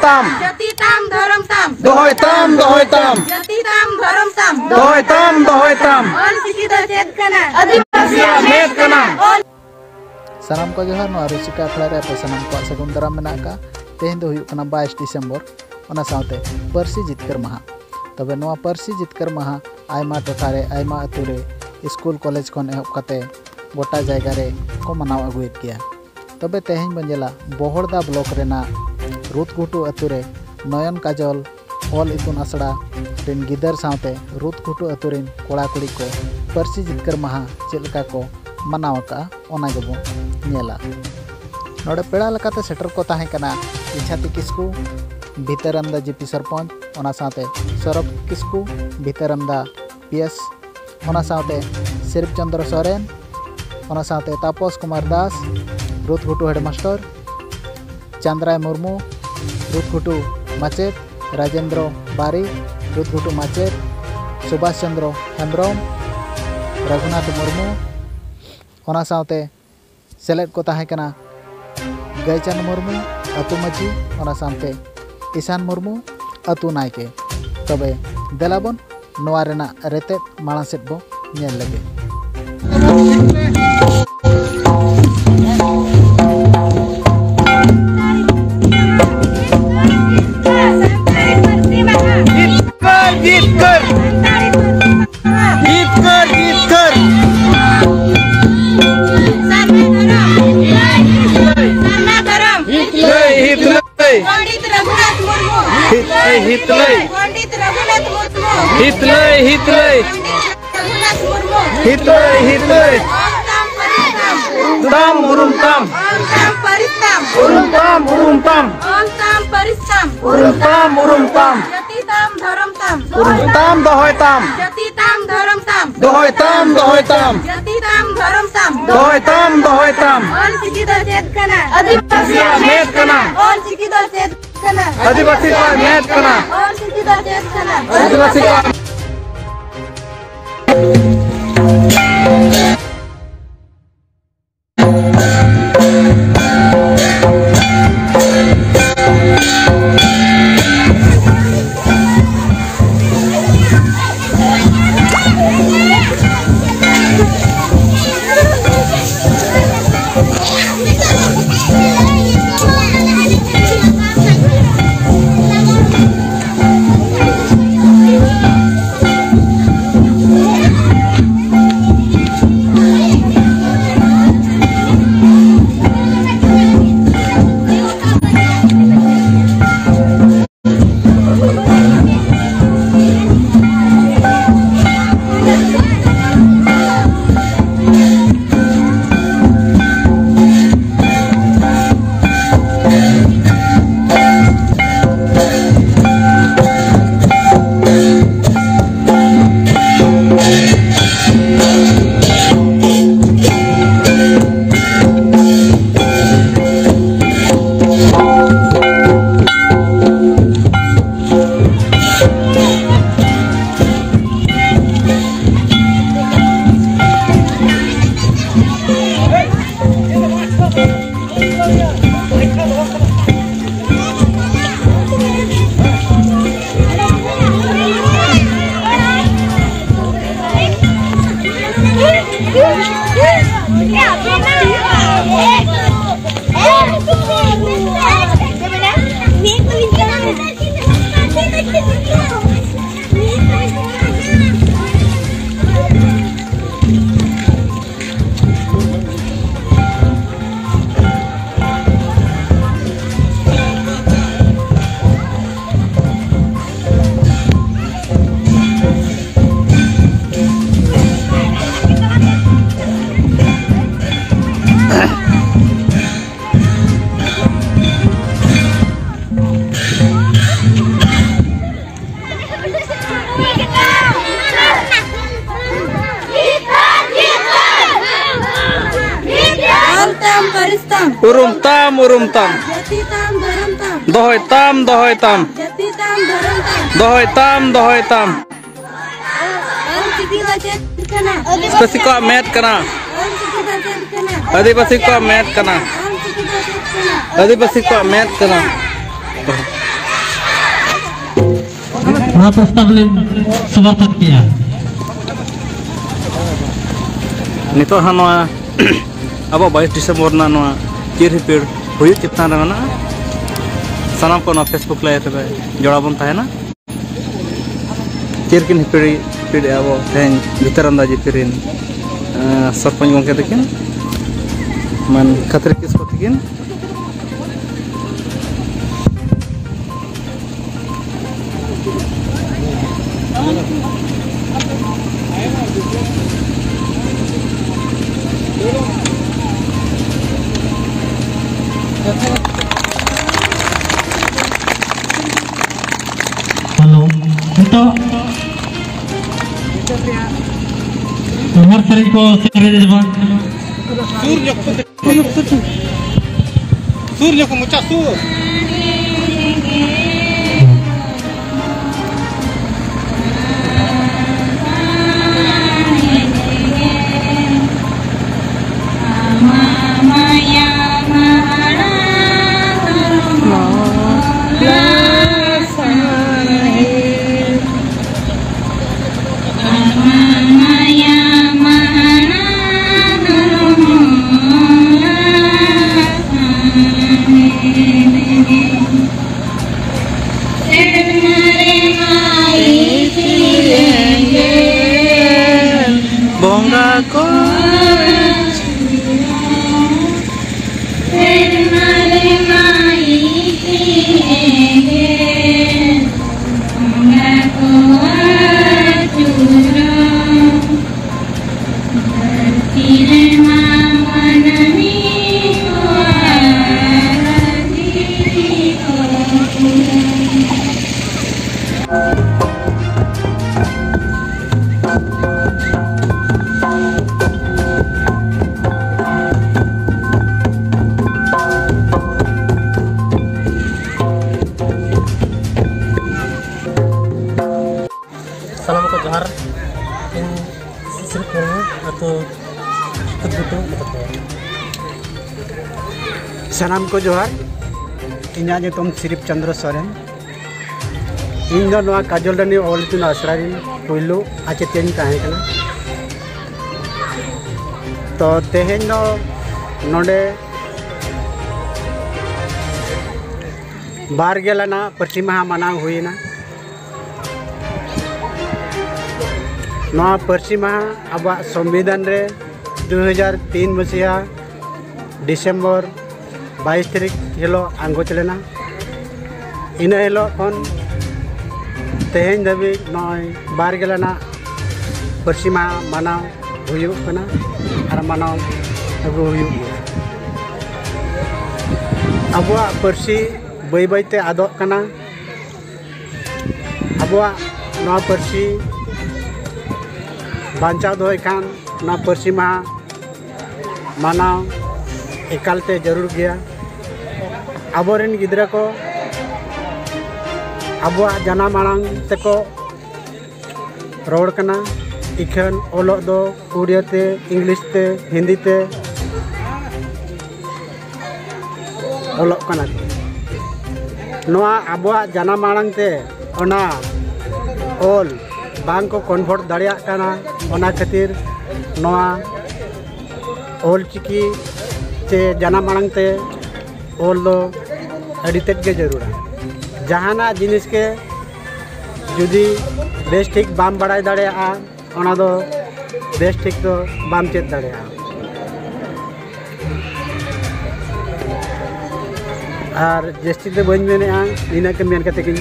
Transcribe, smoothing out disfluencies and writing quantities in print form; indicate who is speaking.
Speaker 1: tam.
Speaker 2: Jati tam dharam tam.
Speaker 1: Dohoy tam, dohoy tam.
Speaker 2: Jati tam dharam tam.
Speaker 1: Dohoy tam, dohoy tam.
Speaker 2: Ol Chiki do ched kana. Adivasi
Speaker 1: Med kana.
Speaker 3: सानाम को जोहार नोआ रुचिका अखड़ा रे पे सानाम को सगुन दाराम मेना का तेहेन दो हुयुग कना 22 डिसेंबर ओना साउते पर्सी जितकर महा तबे नोआ पर्सी जितकर महा आयमा टोठारे आयमा अतुरे स्कूल कॉलेज खन एहब कते गोटा जायगा रे को मनाव अगुएत गया तबे तेहेन बंजेला बोहड़दा ब्लॉक रेना रुतघुटू अतुरे नयन काजल ऑल इतुन आसड़ा रिन गिदर साउते रुतघुटू अतुरिन कोड़ा कुड़ी को पर्सी जितकर महा चेलका को मनाव का ओना गेबो नेला नोडे पेड़ा लकाते सेटर को ताहे कना इछाती किस्कू भीतरमदा जीपी सरपंच ओना साथे सौरभ किस्कू भीतरमदा पीएस ओना साथे सिर्फ चंद्र सोरेन ओना साथे तापस कुमार दास रुतघुटू हेडमास्टर चंद्राय मुर्मू रुतघुटू माचेत राजेंद्र बारी रुतघुटू माचेत सुभाष चंद्र हेम्ब्रम रघुनाथ मुर्मू ओना साथे सेलेद को ताहे कना गैचन मुर्मू अतु मची ओना साथे ईशान मुर्मू अतु नायके तबे देलाबन नोआ रेना रेते माड़ा सेट बो नेल लगे
Speaker 2: पंडित रघुनाथ मुर्मू
Speaker 1: हितलय
Speaker 2: पंडित रघुनाथ मुर्मू
Speaker 1: हितलय हितलय
Speaker 2: रघुनाथ मुर्मू
Speaker 1: हितलय हितलय
Speaker 2: ओम ताम परिस्ताम
Speaker 1: उरुम ताम उरुम ताम
Speaker 2: ओम ताम परिस्ताम
Speaker 1: उरुम ताम उरुम ताम
Speaker 2: जति ताम धरम ताम
Speaker 1: उरुम ताम दोहोय ताम
Speaker 2: जति ताम धरम ताम
Speaker 1: दोहोय ताम दोहोय ताम
Speaker 2: जति ताम धरम ताम
Speaker 1: दोहोय ताम दोहोय ताम
Speaker 2: ओल चिकी दो चेत कना आदिवासी
Speaker 1: मेद कना
Speaker 2: ओल चिकी दो चेत कना
Speaker 1: आदिवासी का मेद कना
Speaker 2: ओल चिकी दो चेत कना
Speaker 1: आदिवासी का उरुम ताम
Speaker 2: जति ताम धरम ताम
Speaker 1: दोहोय ताम
Speaker 2: जति ताम धरम ताम
Speaker 1: दोहोय ताम
Speaker 2: ओल चिकी दो चेत कना
Speaker 1: आदिवासी का मेद कना
Speaker 2: ओल चिकी दो चेत कना
Speaker 1: आदिवासी का मेद कना
Speaker 2: ओल चिकी दो चेत कना
Speaker 1: आदिवासी का मेद कना
Speaker 4: वहाँ प्रस्ताव ने समर्थन किया।
Speaker 1: नितो हाँ अब 22 डिसेंबर ना चिर हिपिड़ हुई चितान में सामान को फेसबुक लाइव जोड़ा बन तहना चिर किन हिपिड़ी हिपिड़ अब तेज भीतर अंदाजी फिर सरपंच गंके तकिन मन खतरे किस को तकिन
Speaker 4: hello itu nomor sering ko sering jaman
Speaker 5: Surya ko mucha sur.
Speaker 1: bonga ko
Speaker 4: salam ko johar in sisir ko atau kebutuh
Speaker 5: Sanam ko johar. Inya nyutum Sirip Chandra Soren. इन दो नवा काजल रनी ओलतुन आसरारी पुइलु आचेतेन ताहे कना तो तेहेन दो नोडे बारगेलाना प्रतिमा मनाव हुईना नवा प्रतिमा अब संविधान रे 2003 मसीहा डिसेम्बर 22 तारीख हेलो आंगो चलेना इन हेलो कौन तेहेन दबी नय बारगेलाना प्रतिमा मनाव हुयुग कना आर मनाव अगु हुयुग अबुआ परसी बै बैते आदोग कना अबुआ नवा परसी बांचाव दोय खान नवा परसी मा मनाव एकालते जरूर गया अबोरेन गिद्रा को अबुआ जाना मांग तको रोड कना इखन ओलो दो उड़िया ते इंग्लिश ते हिंदी ते ओलो कना नोआ अबुआ जाना मांग ते ओना ओल बांग को कन्वर्ट दाड़िया कना ओना खातिर नोआ ओल चिकी ते जाना मांग ते ओल दो अड़ी तेज के जरूर जहाना जिनिस के जुदी बेस ठीक बाम बड़ाई दाड़िया ओना दो बेस ठीक तो बाम चेत दाड़िया और जस्ती ते बन मेने इना के मेन कते किन